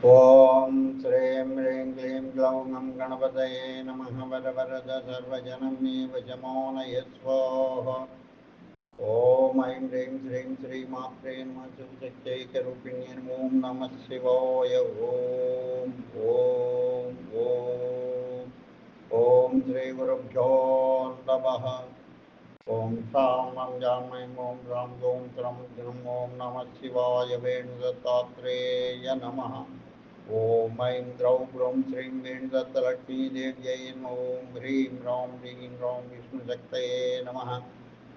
ఓం శ్రీం హ్రీం క్లీం గ్లౌం గం గణపతయే నమః వరవరద సర్వజనం మే వశమోనయస్వాహ. ఓం ఐం హ్రీం శ్రీం శ్రీమాత్రే నమః శక్తైకరూపిణ్యై ఓం నమః శివాయ. ఓం ఓం ఓం ఓం శ్రీ గురుభ్యో నమః. ఓం సాం నం జాన్మయం ఓం రాం ఓం త్రం జ్ఞం ఓం నమః శివాయ. వేణుదత్తాత్రేయ నమః. ఓం ఐం ద్రౌ గ్రౌం శ్రీం వేణుదత్తలక్ష్మీదేవ్యై ఓం హ్రీం రౌం హ్రీం రౌం విష్ణుశక్తయే నమః.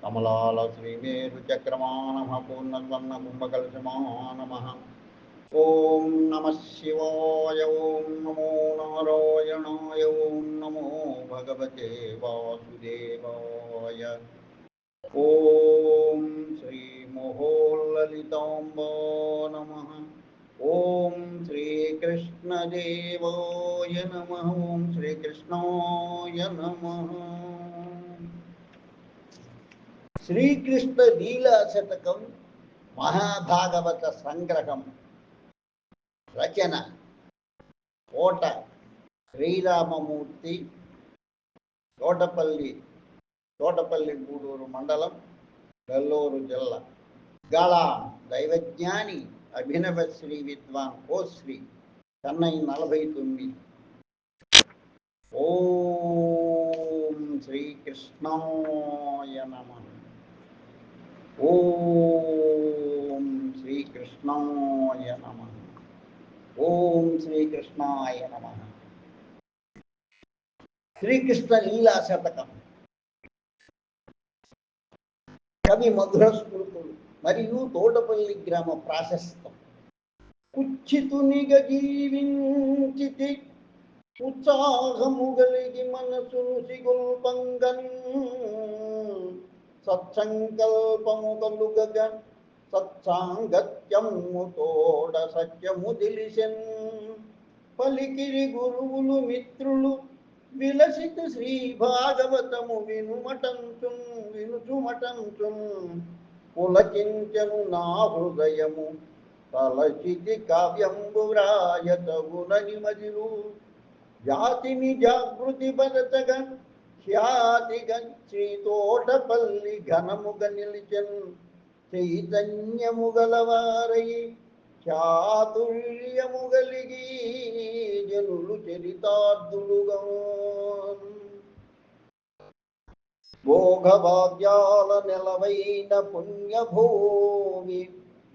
కమలాల శ్రీమేరుచక్రమా నమః. పూర్ణస్వర్ణ కుంభకలశమా నమః. ఓం నమః శివాయ. ఓం నమో నారాయణాయ. ఓం నమో భగవతే వాసుదేవాయ. ఓం శ్రీ మహోల్లలితాంబా నమః. ఓం శ్రీకృష్ణదేవాయ నమః. ఓం శ్రీకృష్ణాయ నమః. శ్రీకృష్ణ లీలా శతకం మహాభాగవత సంగ్రహం. రచన కోట శ్రీరామమూర్తి, తోటపల్లి గూడూరు మండలం, నెల్లూరు జిల్లా. గళ దైవజ్ఞాని అభినవ శ్రీ విద్వాన్ కోశ్రీ చెన్నై 49. ఓం శ్రీకృష్ణాయ నమః. ఓం శ్రీకృష్ణాయ నమః. ఓం శ్రీకృష్ణాయ నమః. శ్రీకృష్ణ లీలా శతకం. కవి మధుర స్మృతులు మరియు తోటపల్లి గ్రామ ప్రాశస్తం. కుచ్చితునిగ జీవించితి ఉత్సాహము గలిగి మనసును సిగొల్పంగన్. సత్సంకల్పము కలుగగ సత్సాంగత్యము తోడ సత్యము తెలిసెన్. పలికిరి గురువులు మిత్రులు విలసిత శ్రీ భాగవతము వినుచుమటంచున్. పులకించను నా హృదయము తలచితి కావ్యంబు వ్రాయతగునని మదిలు. జాతిని జాగృతి పరచగ ఖ్యాతిగ శ్రీ తోటపల్లి ఘనముగ నిలిచెన్. చైతన్యము గలవారై చాతుర్యము గలిగి జనులు చరితార్థులుగా. భోగభాగ్యాల నెలవైన పుణ్యభూమి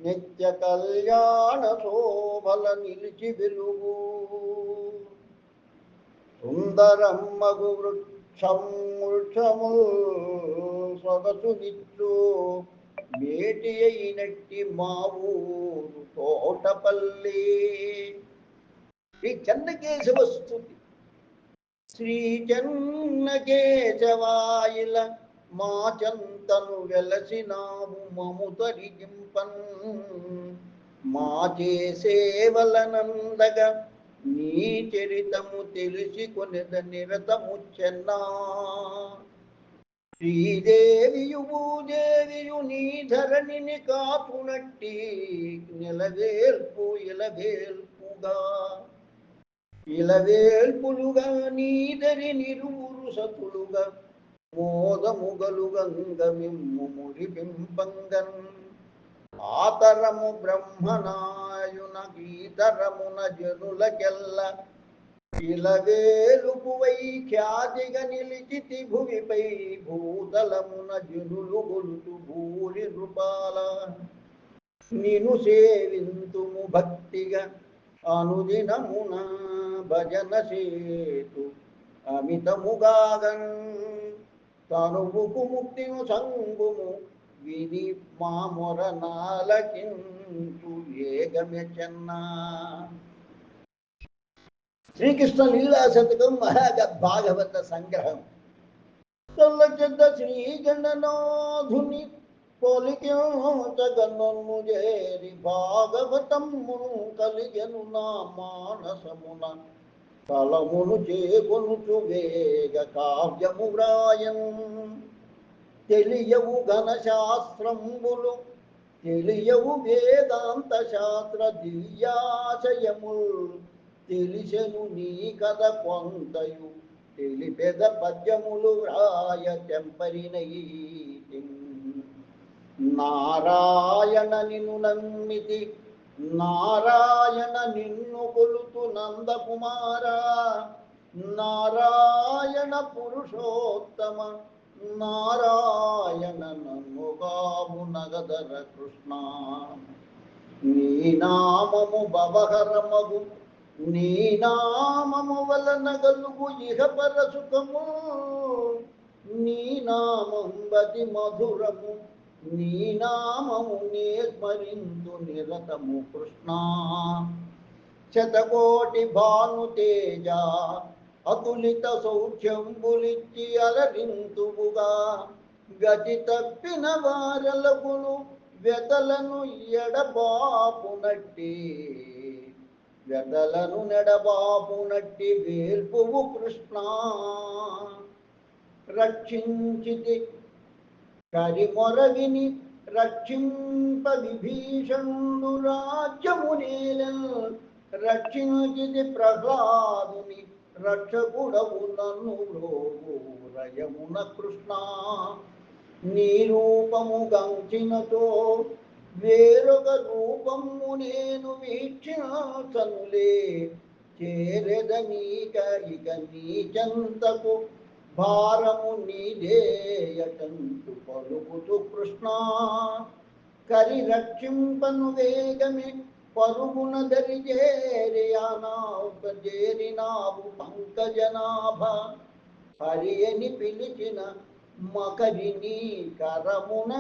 నిత్య కళ్యాణ శోభల నిలిచి వెలుగు. సుందరమ్మగు వృక్షముల్ సొగసు నిచ్చు మేటి అయినట్టి మా ఊరు తోటపల్లి. శ్రీ చెన్నకేశవ స్తుతి. శ్రీ చెన్నకేశవాయిల మా చంతను వెలసినాము మము తరిగింపన్. మా చేసేవలనందగ నీ చరితము తెలిసి కొనెద నిరతము చెన్నా. శ్రీదేవియు భూదేవియు నీ ధరణిని కాపునట్టి ఇలవేల్పుగా నీదరి నిరువురు సతులుగా మోదముగలుగంగ మిమ్ము మురిపింపంగన్. ఆతరము బ్రహ్మనాయున గీతరమున జనులకెల్ల ఇలవేలుపువై ఖ్యాతిగా నిలిచితి భువిపై భూతలమున జనులు గొలుతు భూరి నృపాల. నిను సేవింతుము భక్తిగా అనుదినమున భజన సేతు అమితముగాగన్. తనువుకు ముక్తిను సంగుము విని మా మొర నాలకించు ఏగమె చెన్నా. శ్రీకృష్ణ లీలా శతకం మహాభాగవత సంగ్రహం. తొలచెద్ద శ్రీ గణనాథుని పొలికించగనొన్ను చేరి భాగవతమ్మును కలిగెను నా మానసమున. తలమును చేకొనుచు వేగ కావ్యము వ్రాయన్. తెలియవు ఘన శాస్త్రంబులు తెలియవు వేదాంత శాస్త్ర దివ్యాశయముల్ తెలిసెను నీ కథ కొంతయు తెలిపెద పద్యములు వ్రాయ తెంపరినై నారాయణ నిన్ను నమ్మితి నారాయణ నిన్ను కొలుతు నందకుమార నారాయణ పురుషోత్తమ నారాయణ నన్నుగాము నగదర కృష్ణ నీ నామము భవహరమగు నీ నామము వలన గలుగు ఇహ పరసుఖము నీ నామం బతి మధురము నీ నామము నే స్మరిందు నిరతము కృష్ణ శతకోటి భాను తేజ అతులిత సౌఖ్యంబులిచ్చి అలరింతువుగా గతి తప్పిన వారలకును వ్యతలను ఎడబాపునట్టి వ్యతలను నెడబాపునట్టి వేల్పువు కృష్ణ రక్షించితి కరిమొరవిని రక్షింప విభీషణుడు రాజ్యమునేలన్ రక్షించితి ప్రహ్లాదుని రక్షకుడవు నన్ను బ్రోవు రయమున కృష్ణ నీ రూపము గంచినతో వేరొక రూపము నేను వీక్షించనులే చేరెదనీక ఇక నీ చెంతకు భారము నీదేయటంతు పలుకుతు కృష్ణ కరి రక్షింపను వేగమే పరుగున దరిజేరియానావు చేరినావు పంకజనాభ హరి అని పిలిచిన మకరిని కరమున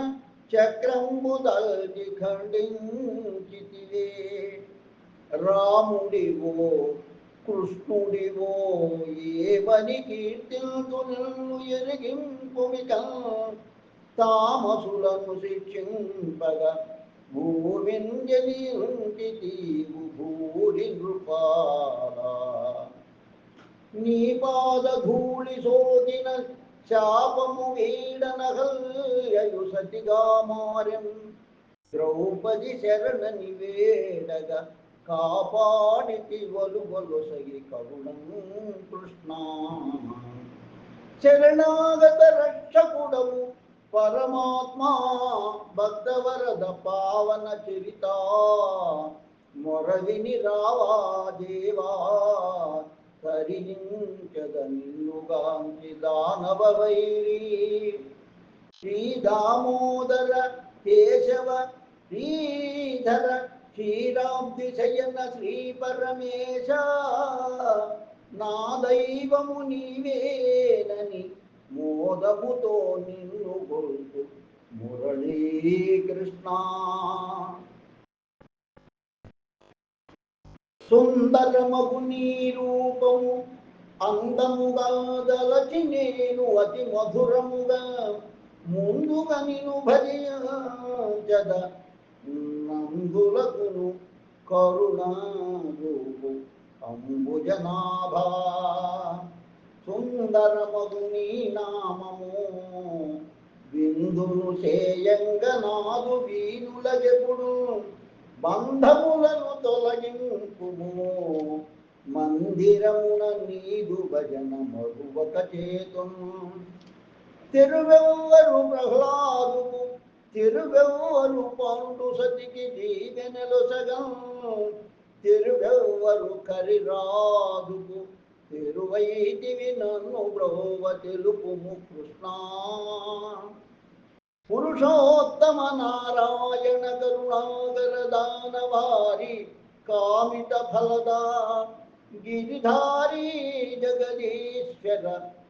చక్రంబు దల్చి ఖండించితివే రాముడివో కృష్ణుడివో ఏమని కీర్తిల్తులను ఎరిగింపుమిక తామసులను శిక్షింపగా భూమింజలింటితీవు భూరి నృపాల నీ పాద ధూళి సోకిన శాపము వీడనగల్యయు సతిగా మారెం ద్రౌపది శరణని వేడగా కాపాడితి వలువలొసగి కరుణం కృష్ణ శరణాగత రక్షకుడవు పరమాత్మా భక్తవరద పావన చరిత మొరవిని రావా దేవా కరించద నిన్నుగాంచి దానవ వైరి శ్రీ దామోదర కేశవ శ్రీధర క్షీరాబ్ది శయన శ్రీ పరమేశ నా దైవము నీవేనని మోదముతో నిన్ను గొల్తు మురళీకృష్ణ సుందరమగు నీ రూపము అందముగా దలచి నేను అతి మధురముగా ముందుగా నిన్ను భజద నందులకును కరుణారూపు అంబుజనాభా సుందరమగు నీ నామము విందులు చేయంగనాదు వీనులగెప్పుడు బంధములను తొలగింపుము మందిరమున నీదు భజన మరువక చేతును తిరువెవ్వరు ప్రహ్లాదుకు తిరువెవ్వరు పాండు సతికి దీవెనలొసగం తిరువెవ్వరు కరిరాదుకు తిరువైతివి నన్ను బ్రోవ తెలుపుము కృష్ణ పురుషోత్తమ నారాయణ కరుణాకర దానవారి కామిత ఫలదా గిరిధారీ జగదీశ్వర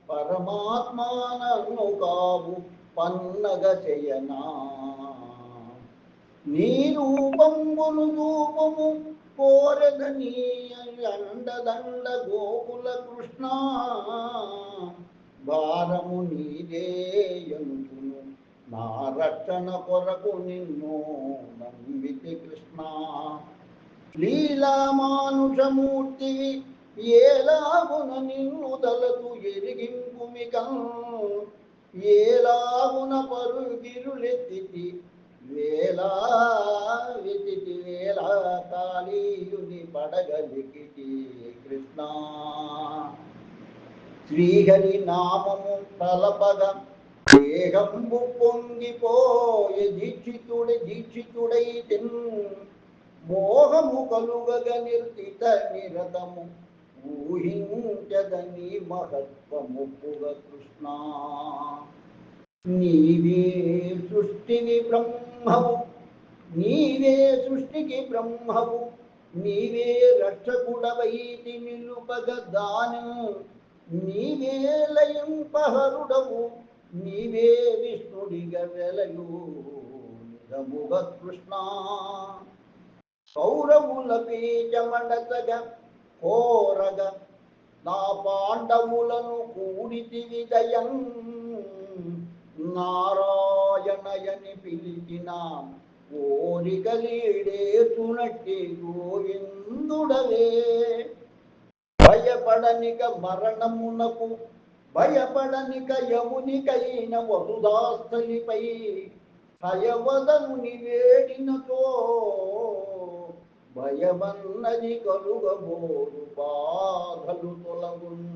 పరమాత్మా నన్ను కావు పన్నగ చేయనా నీ రూపంబును రూపము కోరదని అండదండ గోకుల కృష్ణ భారము నీదేయనుకును నా రక్షణ కొరకు నిన్ను నమ్మితి కృష్ణ లీలా మానుషమూర్తివి ఏలాగున నిన్ను తలతు ఎరిగింపుమిక ఏలాగున పరుగిరులెత్తితి వేలా విదితి వేళ కాళీయుని పడగలికిటి కృష్ణ. శ్రీహరి నామము తలపగ దేహంబు పొంగిపోయే దీక్షితుడై మోహము కలుగగ నిర్తిత నిరతము ఊహించదని మహత్వముపుగ కృష్ణ. నీవే సృష్టికి బ్రహ్మవు, నీవే సృష్టికి బ్రహ్మవు, నీవే రక్షకుడవైతి నిలుపగ దాను, నీవే లయింపహరుడవు, నీవే విష్ణుడిగ వెలయు నిజముగ కృష్ణ. కౌరవుల పేజమడతగ కోరగ నా పాండవులను కూడితి విజయం, నారాయణయని పిలిచిన కోరికలీడేతునట్టి గోవిందుడవే. భయపడనిక మరణమునకు, భయపడనిక యమునికైన వసుధాస్థలిపై హయవదముని వేడినతో భయమన్నది కలుగబోరు బాధలు తొలగున్.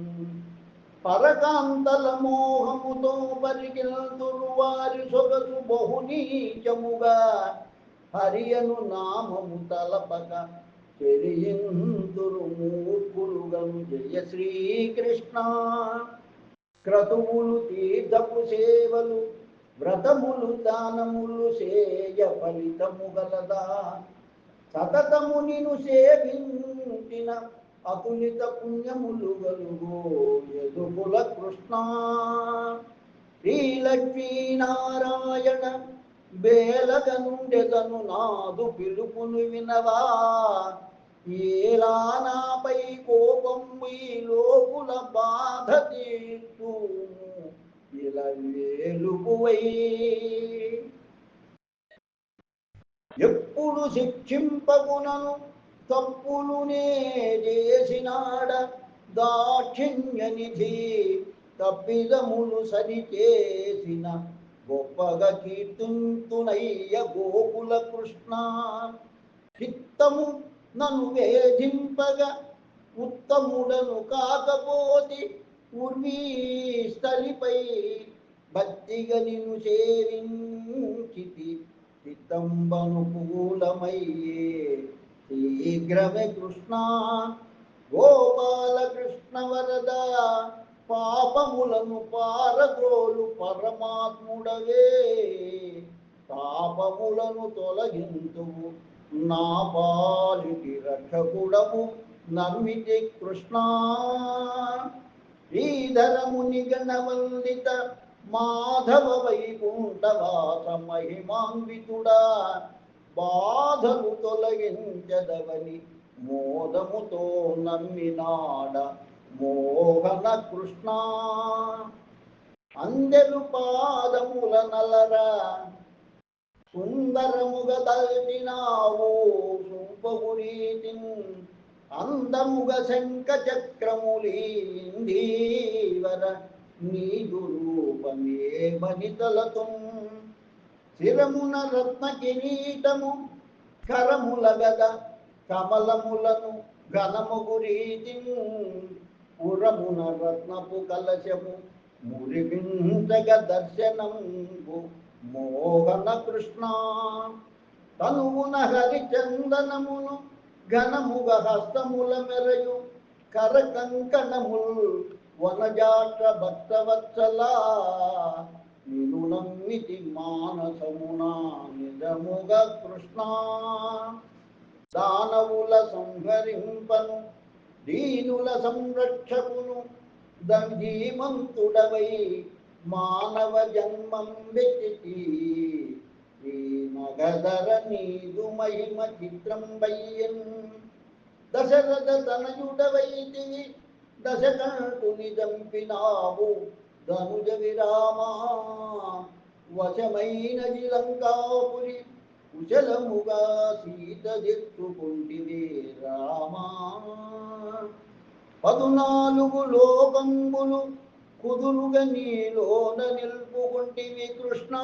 పరకాంతల మోహముతో పరికిల్తురు వారి సొగసు బహునీచముగా, హరియను నామము తలపక చెరియింతురు మూర్ఖులుగను. జయ శ్రీకృష్ణ. క్రతువులు తీర్థపు సేవలు వ్రతములు దానములు సేయ ఫలితము గలదా, సతతము నిను సేవించిన అతులిత పుణ్యములు గలుగో యదుకుల కృష్ణ. శ్రీలక్ష్మీనారాయణ బేలగ నుండెదను నాదు పిలుపును వినవా, ఏలా నాపై కోపం ఈ లోకుల బాధ తీర్చు ఇలా వేలుపువై. ఎప్పుడు శిక్షింపగునను తప్పులునే చేసినాడ దాక్షిణ్యనిధి, తప్పిదములు సరిచేసిన గొప్పగా కీర్తింతునయ్య గోకుల కృష్ణ. చిత్తము నన్ను వేధింపగా ఉత్తముడను కాకపోతి ఉర్వీస్థలిపై భక్తిగా నిన్ను సేవించితి, చిత్తంబనుకూలమయ్యే శీఘ్రమే కృష్ణ. గోపాలకృష్ణ వరద పాపములను పారద్రోలు పరమాత్ముడవే, పాపములను తొలగింతువు నా పాలిటి రక్షకుడవు నమ్మితి కృష్ణ. శ్రీధరముని గణవందిత మాధవ వైకుంఠవాస మహిమాన్వితుడా, బాధలు తొలగించదవని మోదముతో నమ్మినాడ మోహన కృష్ణ. అందెలు పాదముల నలరా సుందరముగ దల్పినావు సుంపగురీతిన్, అందముగ శంఖ చక్రములీందీవర నీదు రూపమే మనితలతున్. శిరమున రత్న కిరీటము కరముల గద కమలములను ఘనముగు రీతిన్, పురమున రత్నపు కలశము మురిపించగ దర్శనంబు మోహన కృష్ణ. తనువున హరిచందనమును ఘనముగ హస్తముల మెరయు కర కంకణముల్ వనజాట భక్తవత్సలా, నిను నమ్మితి మానసమున నిజముగ కృష్ణ. దానవుల సంహరింపను దీనుల సంరక్షకును దంజీమంతుడవై మానవ జన్మం వెతికి, ఈ నగదర నీదు మహిమ చిత్రం వయ్యన్. దశరథ తనయుడవైతివి దశకంఠుని దంపినావు ధనుజ విరామా, వశమైనది లంకాపురి కుశలముగా సీత తెచ్చుకుంటివే రామా. 14 లోకంబులు కుదురుగా నీలోన నిల్పుకుంటివి కృష్ణ.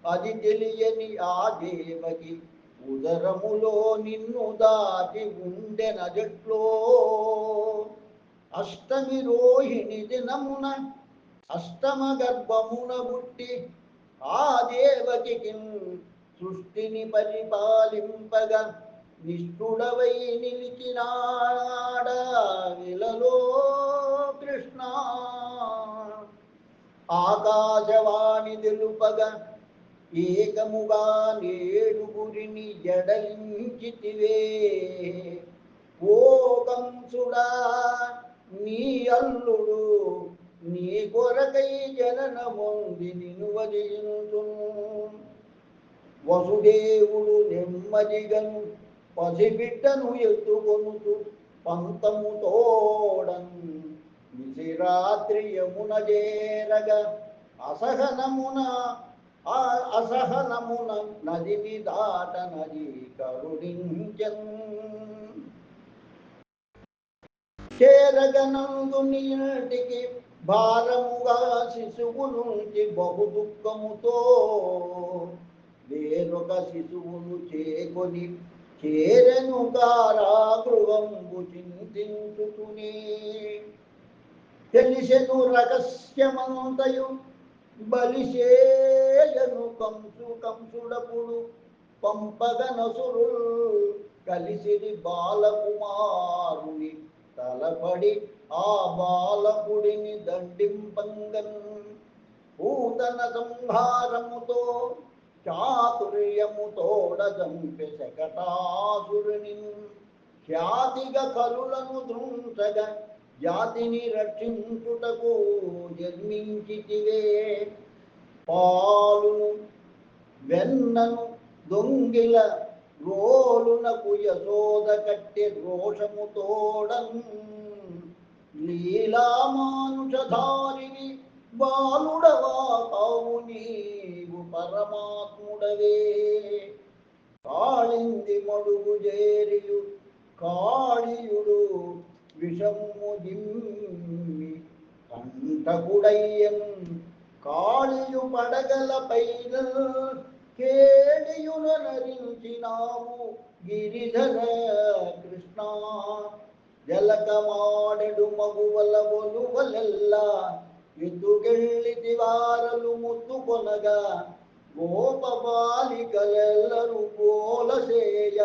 అది తెలియని ఆ దేవకి ఉదరములో నిన్ను దాటి ఉండెనజట్లో. అష్టమి రోహిణి దినమున అష్టమ గర్భమున బుట్టి ఆ దేవకి సృష్టిని పరిపాలింపగా నిష్ఠుడవై నిలిచినాడా విలలో కృష్ణ. ఆకాశవాణి తెలుపగా ఏకముగా నేడుగురిని జడలించితివే. ఓ కంసుడా నీ అల్లుడు నీ కొరకై జననమొంది నిన్ను వదిలించును. వసుదేవుడు నెమ్మదిగను పసిబిడ్డను ఎత్తుకొనుచు పంతము తోడన్ నిశిరాత్రి యమున చేరగా అసహనమున అసహనమున నదిని దాట నది కరుణించన్. చేరగనందు నీటికి భారముగా శిశువు నుంచి బహు దుఃఖముతో వేరొక శిశువును చేకొని చేరెను కారాగృహంబు చింతించుకుని. తెలిసెను రహస్యమంతయు బలిసేయను కంసుడపుడు పంపగనసురు కలిసిరి బాలకుమారుని తలపడి ఆ బాలకుడిని దండింపంగన్. పూతన సంహారముతో చాతుర్యముతోడ దంపె శకటాసురుని ఖ్యాతిగా కలులను దృంచగా జాతిని రక్షించుటకు జన్మించితివే. పాలును వెన్నను దొంగిల రోలునకు యశోద కట్టె రోషముతోడన్. లీలామానుషధారిని బాలుడవా కావు నీవు పరమాత్ముడవే. కాళింది మడుగు జేరియు కాళియుడు విషము దిమ్మి కంటకుడయ్యన్. కాళియు పడగల పైన కేడియున నరించినావు గిరిధర కృష్ణ. జలకమాడెడు మగువల ఒలువలెల్లా ఎత్తుకెళ్ళి వారలు ముత్తుకొనగా గోప బాలికలెల్లరు గోలసేయ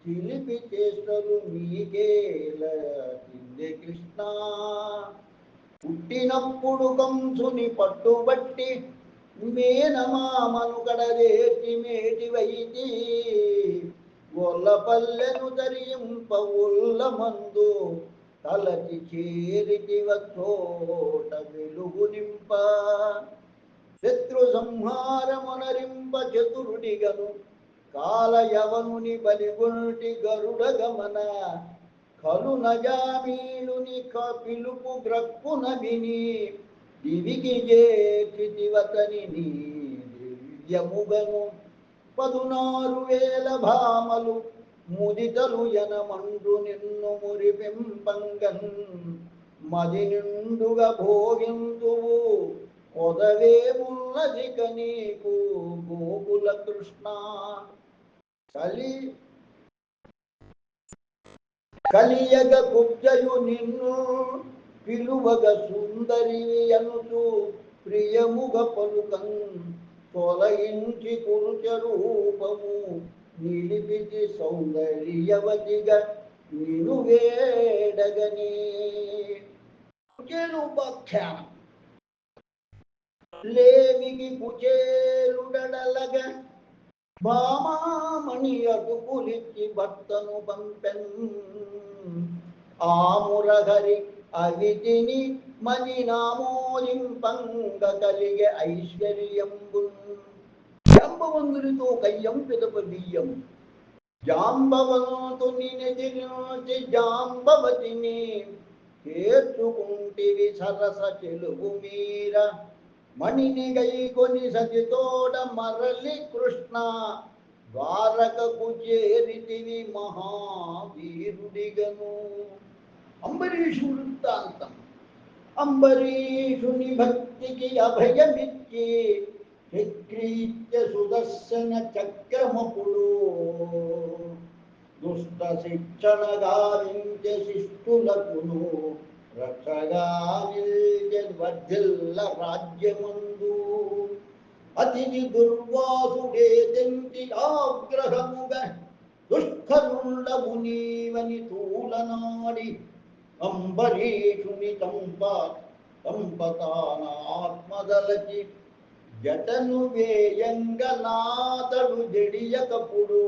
చిలిపి చేష్టలు నీకేల కిందే కృష్ణ. పుట్టినప్పుడు కంసుని పట్టుబట్టి మేనమామను కడదేటి మేటివైతి. గొల్లపల్లెను తరింప ఉల్ల మందు తలచి చేరితివ చోట వెలుగు నింప. శత్రు సంహారమునరింప చతురుడిగను కాలయవనుని బలిగొల్టి గరుడ గమన. కలు నజామీలుని పిలుపు గ్రక్కున విని దివికి చేతివతని నీ దివ్యముగను. 16,000 భామలు ముదితలు యనమండు నిన్ను మురిపింపంగన్. మది నిండుగా భోగింతువు కొదవేమున్నదిక నీకు గోకుల కృష్ణ. కలియగ కుబ్జయు నిన్ను పిలువగ సుందరి అనుచు ప్రియముగ పలుకన్. తొలగించి కురుచ రూపము నిలిపితి సౌందర్యవతిగా నిను వేడగని. కుచేలుపాఖ్యానం. లేమికి కుచేలుడలగ భామామణి అటుకులిచ్చి భర్తను పంపెన్. ఆమురహరి అవితిని మదినామోదింపంగ కలిగే ఐశ్వర్యంబు. జాంబవంతునితో కయ్యం పిదప బియ్యం జాంబవంతుని నెదిరించి జాంబవతిని చేర్చుకుంటివి సరస చెలుగు మీర. మణిని గైకొని సతితోడ మరలి కృష్ణ ద్వారకకు చేరితివి మహావీరుడిగను. అంబరీషు వృత్తాంతం. అంబరీషుని భక్తికి అభయమిచ్చి విక్రీత్య సుదర్శన చక్రమపుడు దుష్ట శిక్షణ గావించే శిష్టులకును రక్షగా వర్ధిల్ల రాజ్యమందు అతిథి దుర్వాసుడే తెంటి ఆగ్రహముగా దుష్కరుండము నీవని తూలనాడి అంబరీషుని తంపతాన ఆత్మదలచి జటను వేయంగనాథడు జడియకపుడు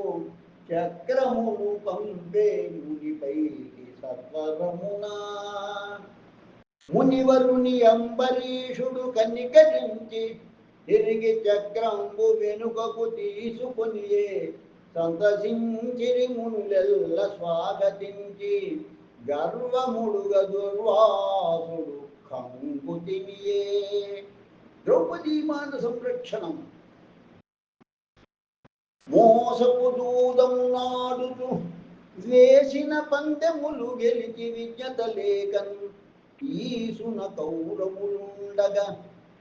చక్రమును పంపే మునిపైకి సత్వరమునా మునివరుని అంబరీషుడు కనికరించి తిరిగి చక్రంబు వెనుకకు తీసుకొనియే సంతసించిరి మునులెల్ల స్వాగతించి గర్వముడుగ దుర్వాసుడు కంకుతినియే. ద్రౌపదీ మాన సంరక్షణం మోసపు దూదం నాడుతూ వేసిన పందెములు గెలిచి విజ్ఞత లేకన్ ఈసున కౌరవులుండగా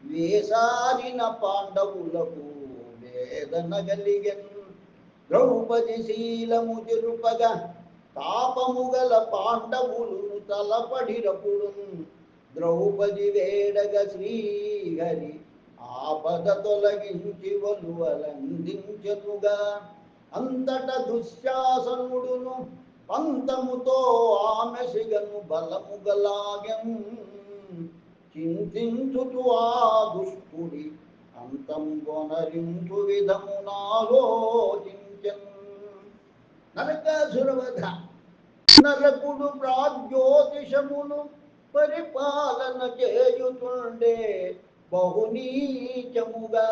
వేసారిన పాండవులకు వేదన కలిగన్ ద్రౌపది శీలము జరుపగా తాపము గల పాండవులు తలపడిరపుడు ద్రౌపది వేడగ శ్రీహరి ఆపద తొలగించి వలువలందించనుగా అంతట దుశ్శాసనుడును పంతముతో ఆమె సిగను బలము గలాగం చింతించుతూ ఆ దుష్టుడి అంతం కొనరించు విధమునాలోచించన్. నరకాసురవధ నరకుడు ప్రాజ్యోతిషమును పరిపాలన చేయుతుండే బహునీచముగా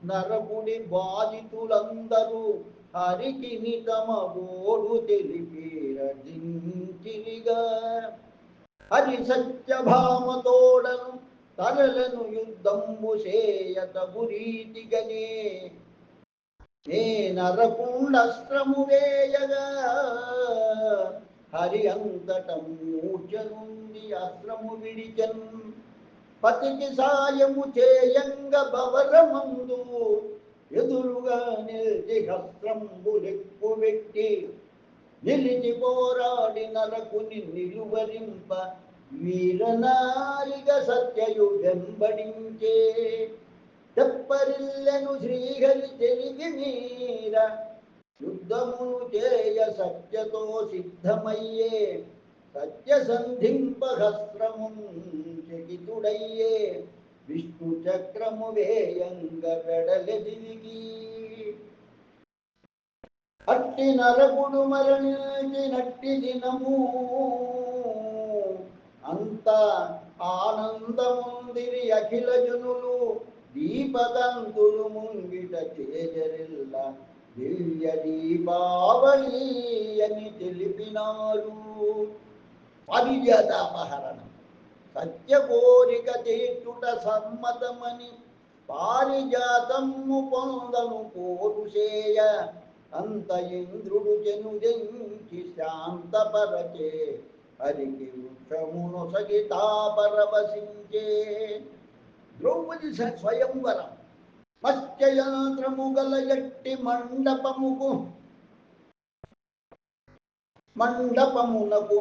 నరకుడి బాధితులందరూ హరికి తమ గోడు తెలిపి రచించిరిగా హరి సత్యభామతోడను తరలను యుద్ధంబు చేయత గురీతిగనే నే నరకుండస్త్రము వేయగా హరి అంతటం మూర్ఛనుంది అస్త్రము విడిచన్ పతికి సాయము చేయంగ బవరమందు ఎదురుగా నిలిచి హస్త్రంబులెక్కు వెట్టి నిలిచి పోరాడి నరకుని నిలువరింప వీరనారిగ సత్యయు వెంబడించే తెప్పరిల్లెను శ్రీహరి తెలివి మీర యుద్ధమును చేయ సత్యతో సిద్ధమయ్యే సత్య సంధింప హస్త్రమున్ చకితుడయ్యే విష్ణు చక్రము వేయంగ వెడలెదిగి అట్టి నరకుడు మరణించినట్టి దినము అంత ఆనందముందిరి అఖిల జనులు దీపదంతులు ముంగిట చేజరిల్ల దివ్య దీపావళి అని తెలిపినారు. పారిజాతాపహరణం సత్య కోరిక తీర్చుట సమ్మతమని పారిజాతము పొందను కోరుసేయ అంత ఇంద్రుడు జనుదెంచి శాంతపరచే హరికి వృక్షమును సగితాపరవశించే. ద్రౌపది స్వయంవరం మత్స్యయంత్రము గల ఎట్టి మండపమునకు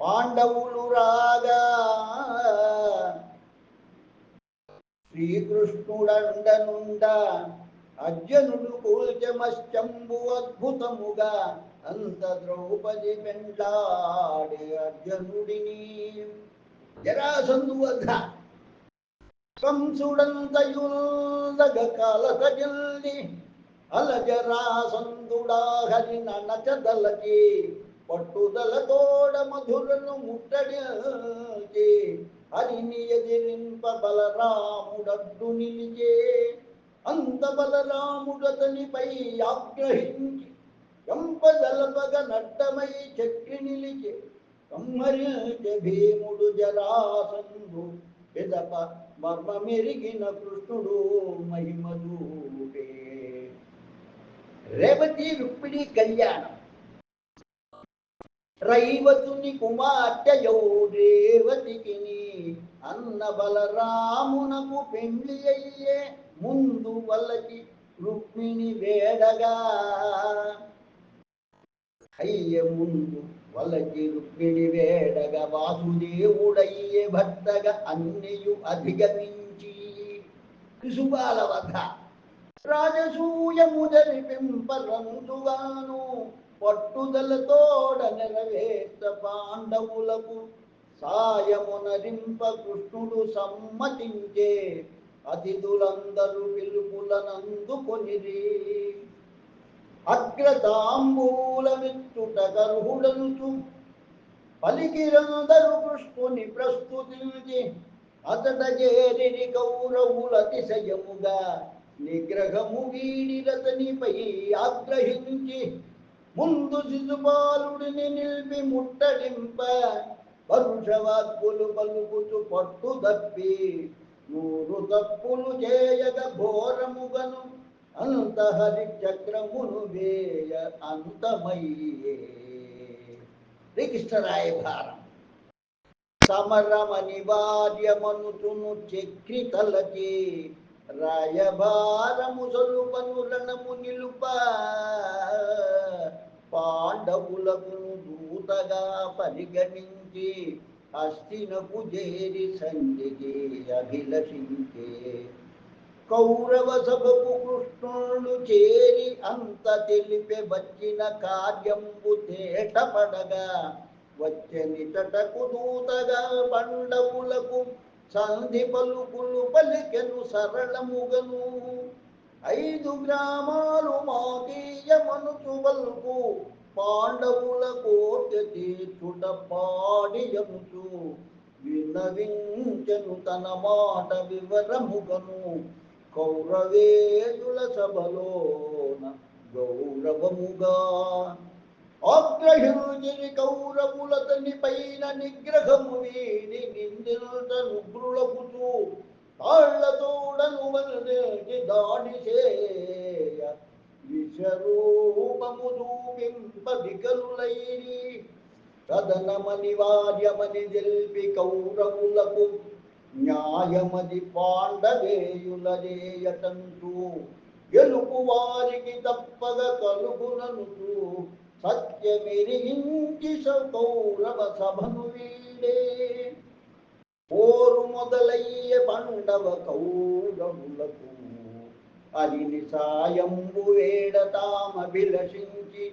పాండవులు రాగా శ్రీకృష్ణుడండనుండ అర్జునుడు కూల్చమశ్చంబు అద్భుతముగా అంత ద్రౌపది పెండ్లాడే అర్జునుడిని జరాసంధు వద్ద కంసుడంతయుందగ కలసజల్లి అలజరాసంధుడా హరి నచదలచి పట్టుదల తోడ మధురను ముట్టడి హరిని ఎదిరింప బలరాముడడ్డు నిలిచే అంత బలరాముడతనిపై ఆగ్రహించి కంపదలపగ నట్టమై చక్రి నిలిచే కమ్మరించే భీముడు జరాసంధు పెదప మర్మమెరిగిన కృష్ణుడు మహిమదూపే. రేవతి రుక్మిణి కళ్యాణం రైవతుని కుమార్తెయౌ రేవతికిని అన్న బలరామునకు పెండ్లి అయ్యే ముందు వల్లకి రుక్మిణి వేడగా అయ్యే ముందు వల్లకి రుక్మిణి వేడగా వాసుదేవుడయ్యే భర్తగా అన్నియు అధిగమించి శిశుపాల వధ రాజసూయము జరిపింపరంతుగాను పట్టుదలతోడ నెరవేర్చ పాండవులకు సాయమునరింప కృష్ణుడు సమ్మతించే అతిథులందరూ పిలుపులనందుకొనిరి అగ్రతాంబూలమిచ్చుట గర్హుడనుచు పలికిరందరు కృష్ణుని ప్రస్తుతించి అతడ చేరిని కౌరవులతిశయముగా నిగ్రహము వీడిరతనిపై ఆగ్రహించి ముందు శిశుపాలుడిని నిలిపి ముట్టడింప పరుషవాక్కులు పలుకుచు పట్టు తప్పి 100 తప్పులు చేయగ ఘోరముగను అంత హరిచక్రమును వేయ అంతమయ్యే. శ్రీకృష్ణరాయ భారం సమరమనివార్యమనుచును చక్రితలకి రాయభారము సొలుపను రణము నిలుప పాండవులకు దూతగా పరిగణించి హస్తినకు చేరి సంధికి అభిలషించే కౌరవ సభకు కృష్ణుడు చేరి అంత తెలిపే వచ్చిన కార్యంబు తేటపడగా వచ్చనితటకు దూతగా పాండవులకు సంధి పలుకులు పలికెను సరళముగను 5 గ్రామాలు మాకీయమనుచు వల్కు పాండవుల కోర్కె తీర్చుట పాడియనుచు విన్నవించెను తన మాట వివరముగను కౌరవేయుల సభలోన గౌరవముగా ఆగ్రహించిని కౌరవులతని పైన నిగ్రహము వీడి నిందినుట నుగ్రులకుచు తాళ్లతోడను వలనేటి దాడి చేయ విశ్వరూపము చూపింప వికలులైరి కథనమనివార్యమని తెలిపి కౌరవులకు న్యాయమది పాండవేయులదేయటంచు గెలుపు వారికి తప్పగ కలుగుననుచు సత్యమిరిగించి కౌరవ సభను వీడే పోరు మొదలయ్య పాండవ కౌరవులకు అరిని సాయంబు వేడ తామభిలషించి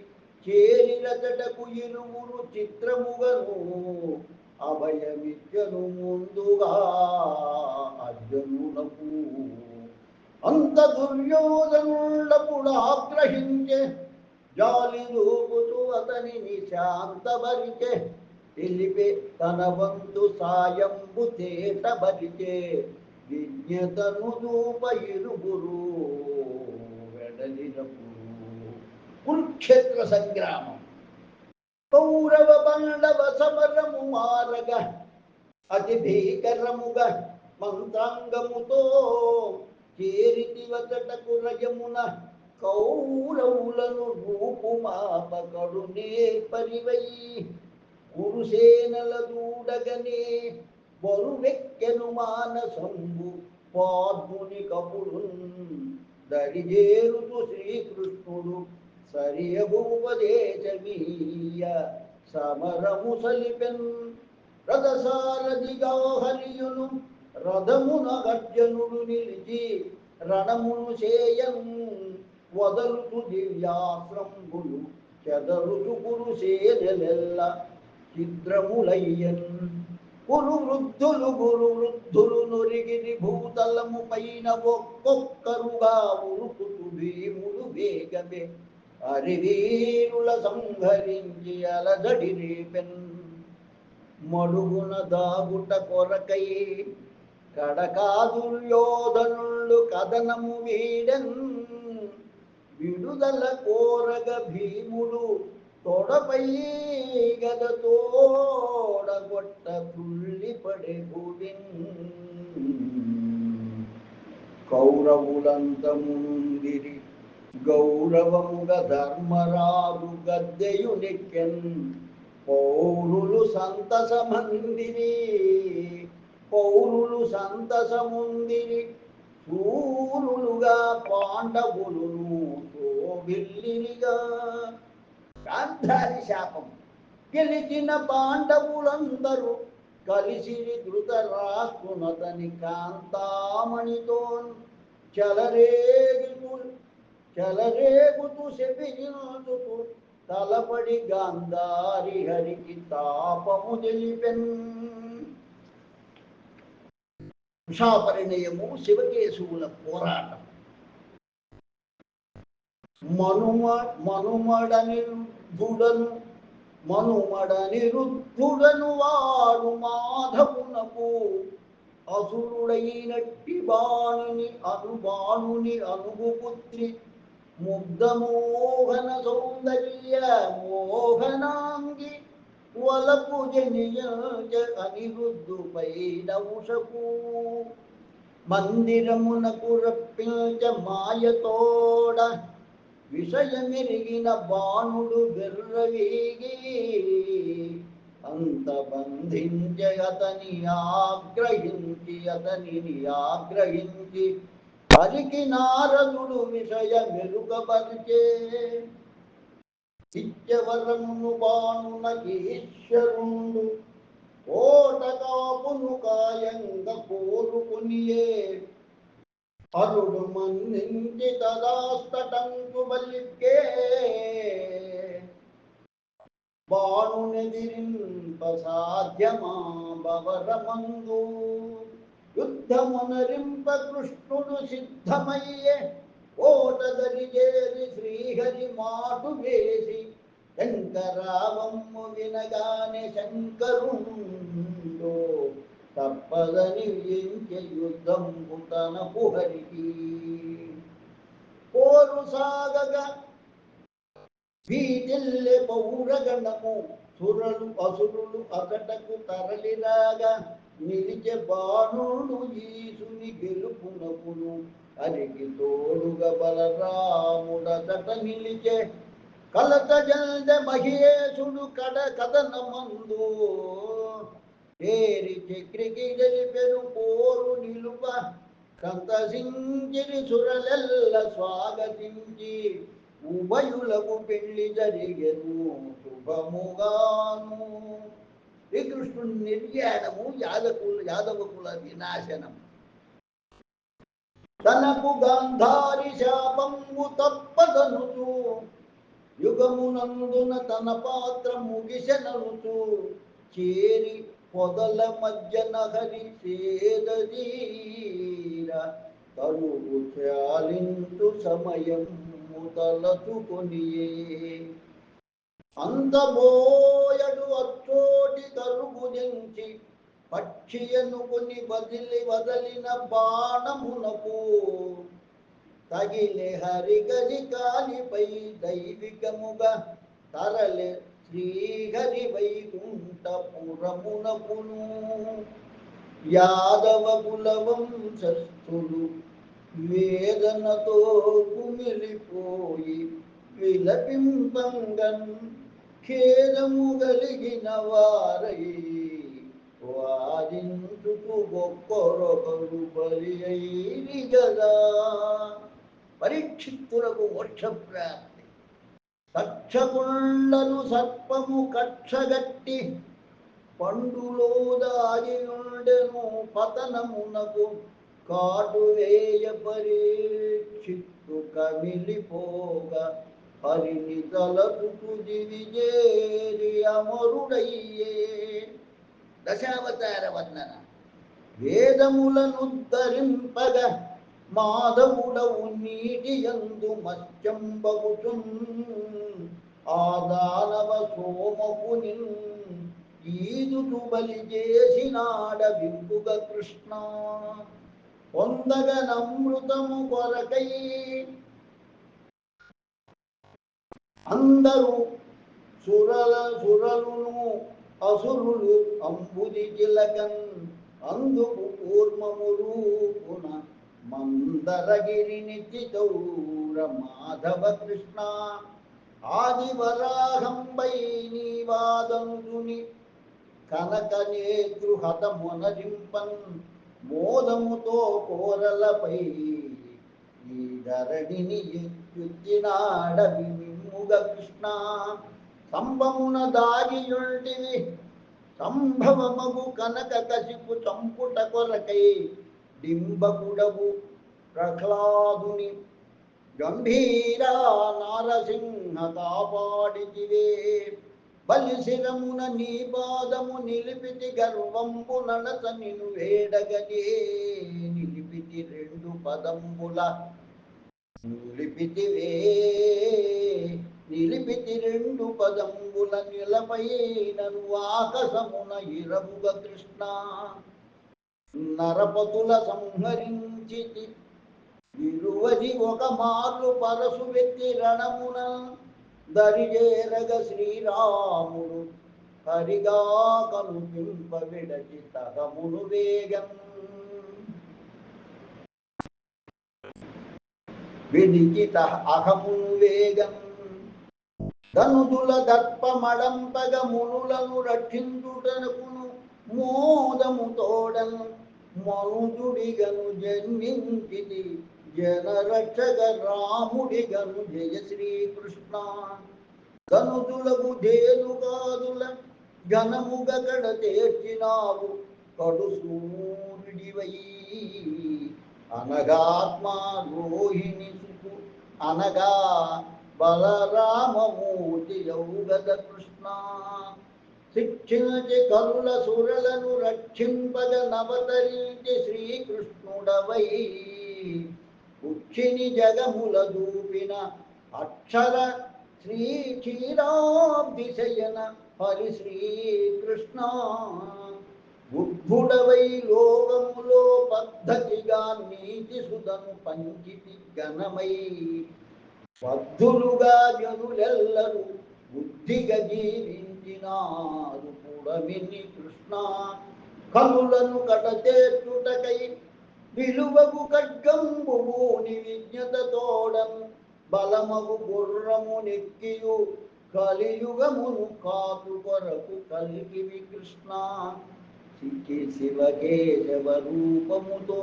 చేరిరచటకు ఇరువురు చిత్రముగను అభయమిచ్చను ముందుగా అర్జునులకు అంత దుర్యోధనులప్పుడు ఆగ్రహించే జాలి రూపుతూ అతనిని శాంతభరిచే తెలిపే తన వంతు సాయంబు తేటబరిచే విజ్ఞతను దూప ఇరుగురు వెడలినప్పుడు కురుక్షేత్ర సంగ్రామం కౌరవ పాండవ సమరము మారగా అతి భీకరముగా మంత్రాంగముతో చేరితివతటకు రయమున కౌరవులను రూపుమాపకడు నేర్పరివై కురుసేనల దూడగనే బరువెక్కెను మానసంబు పాద్ముని కపుడు దరిజేరుతు శ్రీకృష్ణుడు సరియభూపదేశమీయ సమరము సలిపెన్ రథసారథిగా హరియును రథమున గర్జనుడు నిలిచి రణమును చేయన్ వదలుతు దివ్యాశ్రంబులు చెదరుతు కురుసేనెల్ల చిద్రములయ్యన్ గురు వృద్ధులు నొరిగిరి భూతలము పైన ఒక్కొక్కరుగా ఉరుకుతు భీముడు వేగమే అరివీరుల సంహరించి అలజడి రేపెన్ మడుగున దాగుట కొరకై కడకా దుర్యోధనుళ్ళు కథనము వీడన్ విడుదల కోరగ భీముడు తొడపై గదతోడగొట్ట తుళ్ళిపడే భూవిన్ కౌరవులంతముందిరి గౌరవముగ ధర్మరాజు గద్దెయునెక్కెన్ పౌరులు సంతసమందిరి, పౌరులు సంతసముందిరి, శూరులుగా పాండవులును శోభిల్లిరిగా. గాంధారి శాపం. గెలిచిన పాండవులందరూ కలిసిరి ధృతరాష్ట్రునతని కాంతామణితో చెలరేగుతూ శపించుతూ తలపడి గాంధారి హరికి తాపము తెలిపెన్. ఉషాపరిణయము, శివకేశవుల పోరాటం. మనుమడని రుద్ధుడను వాడు మాధవునకు అసురుడైనట్టి బాణుని అనుగుపుత్రి ముగ్ధమోహన సౌందర్య మోహనాంగి వలపు జనియజ అనిరుద్ధుపై నౌషకు మందిరమునకు రప్పించ మాయతోడ విషయమెరిగిన బాణుడు వెర్రవీగి అంత బంధించ అతనిని ఆగ్రహించి హరికి నారదుడు విషయమెరుగపరిచే ఇచ్చవరమును బాణునకి ఈశ్వరుండు ఓటకాపును కాయంగ కోరుకునియే అరుడు మన్నించి తదాస్తటంకు బలికే బాణునెదిరింప సాధ్యమా బవరమందు యుద్ధమునరింప కృష్ణుడు సిద్ధమయ్యే ఓటదరి చేరి శ్రీహరి మాటు వేసి శంకరావమ్ము వినగానే శంకరుండు తప్పదని ఎంచె యుద్ధంబు తనకు హరికి పోరు సాగగా వీటిల్లె పౌరగణము అసురులు అకటకు తరలిరాగా నిలిచె బాణుడు ఈసుని గెలుపునకును హరికి తోడుగా బలరాముడట నిలిచె కలత జల్ద మహేశుడు కథనమందు ఏరి చక్రికి గెలిపెను పోరు నిలుప సంతసించిరి సురలెల్ల స్వాగతించి ఉభయులకు పెళ్లి జరిగెను శుభముగాను. శ్రీకృష్ణుని నిర్యాణము యాదవ కుల వినాశనం. తనకు గాంధారి శాపంబు తప్పదనుచు యుగమునందున తన పాత్ర ముగిసెననుచు చేరి పొదల మధ్యన హరి సేదీర తనువు చాలించు సమయం తలచుకొనియే అందబోయడు అచ్చోటి తరుగు నుంచి పక్షియనుకొని వదలిన బాణమునకు తగిలే హరిగరి కాలిపై దైవికముగా తరలే శ్రీహరి వైకుంఠపురమునకును యాదవ కుల వంశస్థులు వేదనతో కుమిలిపోయి విలపింపంగన్ ఖేదము కలిగిన వారై వారించుకు ఒక్కొరొకరు బలి అయిరి గదా. పరీక్షిత్తులకు మోక్షప్రాప్తి. తక్షకుండను సర్పము కక్షగట్టి పండులో దాగియుండెను పతనమునకు కాటు వేయ పరీక్షిత్తు కమిలిపోగా హరిని తలచుకు దివిజేరి అమరుడయ్యే. దశావతార వర్ణన. వేదములనుద్ధరింపగ మాధవుడవు నీటి యందు మత్స్యంబగుచున్ ఆ దానవ సోమకుని ఈదుతు బలి చేసినాడ వింపుగ కృష్ణ పొందగ నమృతము కొరకై అందరూ సురలును అసురులు అంబుది జిలకన్ అందుకు కూర్మము రూపున మందరగిరి నిత్యౌర మాధవ కృష్ణ ఆది వరాహంబై నీ వాదనుని కనక నేతృహతమునరింపన్ మోదముతో కోరలపై ఈ ధరణిని ఎత్తినాడవి విమ్ముగ కృష్ణ సంభమున దాగియుంటివి సంభవమగు కనక కసిపు చంపుట కొరకై డింబకుడవు ప్రహ్లాదుని గంభీరా నారసింహ కాపాడితివే బలిశిరమున నీ పాదము నిలిపితి గర్వంబు నడత నిను వేడగనే నిలిపితి రెండు పదంబుల నిలిపితి రెండు పదంబుల నిలపైనను ఆకాశమున ఇరముగ కృష్ణ నరపతుల సంహరించితి విలువది ఒక మార్లు పరసు వెత్తి రణమున దరిజేరగ శ్రీరాముడు హరిగా కనుపింప విడచి తగమును వేగం విడిచిత అహమును వేగం ధనుదుల దర్పమడంపగ మునులను రక్షించుటనుకును మోదము తోడను మనుజుడిగను జన్మించితి జనరక్షక రాముడిగను జయ శ్రీకృష్ణ ధనుజులకు ధేనుకాదుల ఘనముగ కడ తీర్చినావు కడు సూర్యుడివై అనగాత్మ రోహిణి సుకు అనగా బలరామమూర్తి యౌగద కృష్ణ శిక్షించి కరుల సురలను రక్షింపగ నవతరించి శ్రీకృష్ణుడవై ఉక్షిని జగముల దూపిన అక్షర శ్రీ క్షీరాబ్దిశయన హరి శ్రీకృష్ణ బుద్ధుడవై లోకములో పద్ధతిగా నీతి సుధను పంచితి ఘనమై బద్ధులుగా జనులెల్లరూ బుద్ధిగా జీవించినారు పుడమిని కృష్ణ కనులను కటతేర్చుటకై విలువకు ఖడ్గంబుని విజ్ఞత తోడను బలమగు గుర్రము నెక్కియు కలియుగమును కాపు కొరకు కలిగివి కృష్ణ శివకేశవ రూపముతో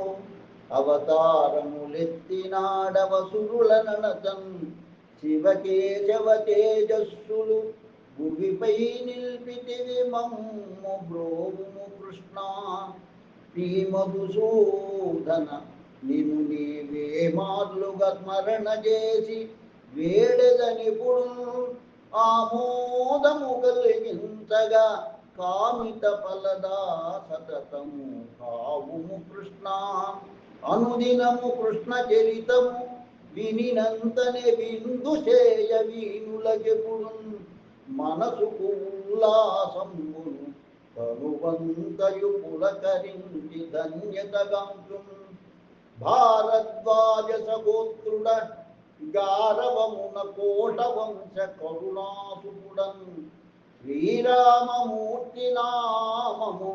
అవతారములెత్తినాడవసురుల ననతన్ శివకేశవ తేజస్సులు భువిపై నిల్పితివి మమ్ము బ్రోవుము కృష్ణ శ్రీమధుసూదన నిను నీవే మార్లుగా స్మరణ చేసి వేడెదనిపుడు ఆమోదము కలిగించగా కామిత ఫలదా సతతము కావుము కృష్ణ అనుదినము కృష్ణ చరితము వినినంతనే విందు చేయ వీనులకెప్పుడు మనసుకు ఉల్లాసమును కరువంతయు పులకరించి ధన్యతగంతు భారద్వాజ సగోత్రుడ గారవమున కోట వంశ కరుణాసుకుడన్ శ్రీరామమూర్తి నామము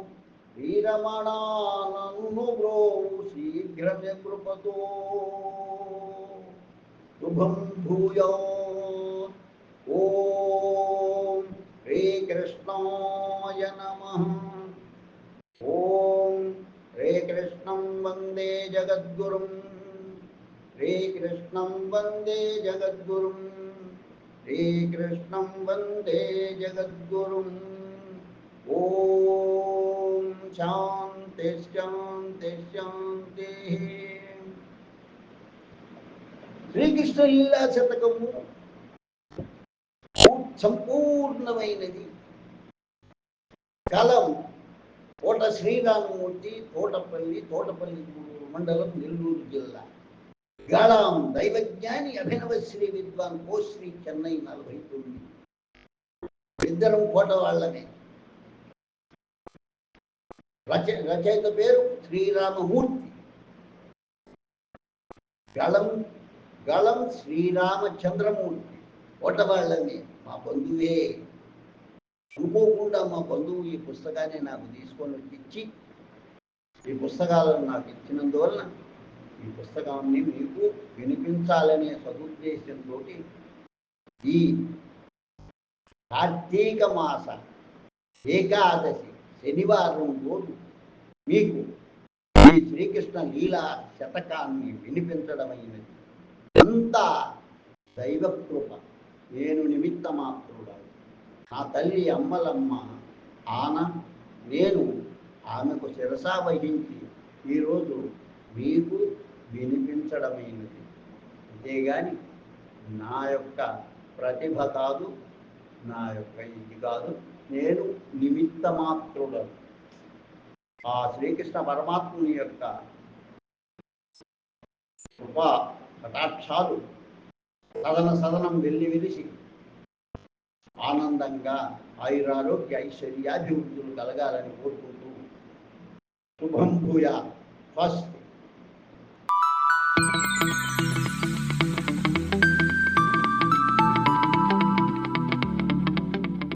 శ్రీరమణానన్ను బ్రోవు శీఘ్రమే కృపతో శుభం భూయో ఓం శ్రీకృష్ణాయ నమః ఓం శ్రీకృష్ణం వందే జగద్గురుం శ్రీకృష్ణం వందే జగద్గురుం శ్రీకృష్ణం వందే జగద్గురుం ఓం శాంతి శాంతి శాంతి శ్రీకృష్ణ లీలా శతకము సంపూర్ణమైనది కలం కోట శ్రీరామమూర్తి తోటపల్లి మండలం నెల్లూరు జిల్లా గాళాం దైవజ్ఞాని అభినవ శ్రీ విద్వాన్ శ్రీ చెన్నై 49 ఇద్దరం కోట వాళ్ళనే రచయిత పేరు శ్రీరామమూర్తి గళం శ్రీరామచంద్రమూర్తి కోట వాళ్ళని మా బంధువే అనుకోకుండా మా బంధువు ఈ పుస్తకాన్ని నాకు తీసుకొని ఇచ్చి ఈ పుస్తకాలను నాకు ఇచ్చినందువలన ఈ పుస్తకాన్ని మీకు వినిపించాలనే సదుద్దేశంతో ఈ కార్తీక మాస ఏకాదశి శనివారం రోజు మీకు ఈ శ్రీకృష్ణ లీలా శతకాన్ని వినిపించడమైనది. అంతా దైవకృప. నేను నిమిత్త మాత్రుడాను. నా తల్లి అమ్మలమ్మ నేను ఆమెకు శిరసా వహించి ఈరోజు మీకు వినిపించడమైనది. అంతేగాని నా యొక్క ప్రతిభ కాదు, నా యొక్క ఇది కాదు. నేను నిమిత్త మాత్రుడను. ఆ శ్రీకృష్ణ పరమాత్ముని యొక్క కృపా కటాక్షాలు సదనం వెలిసి ఆనందంగా ఆయురారోగ్య ఐశ్వర్యాభివృద్ధులు కలగాలని కోరుకుంటూ శుభం భూయా. ఫస్ట్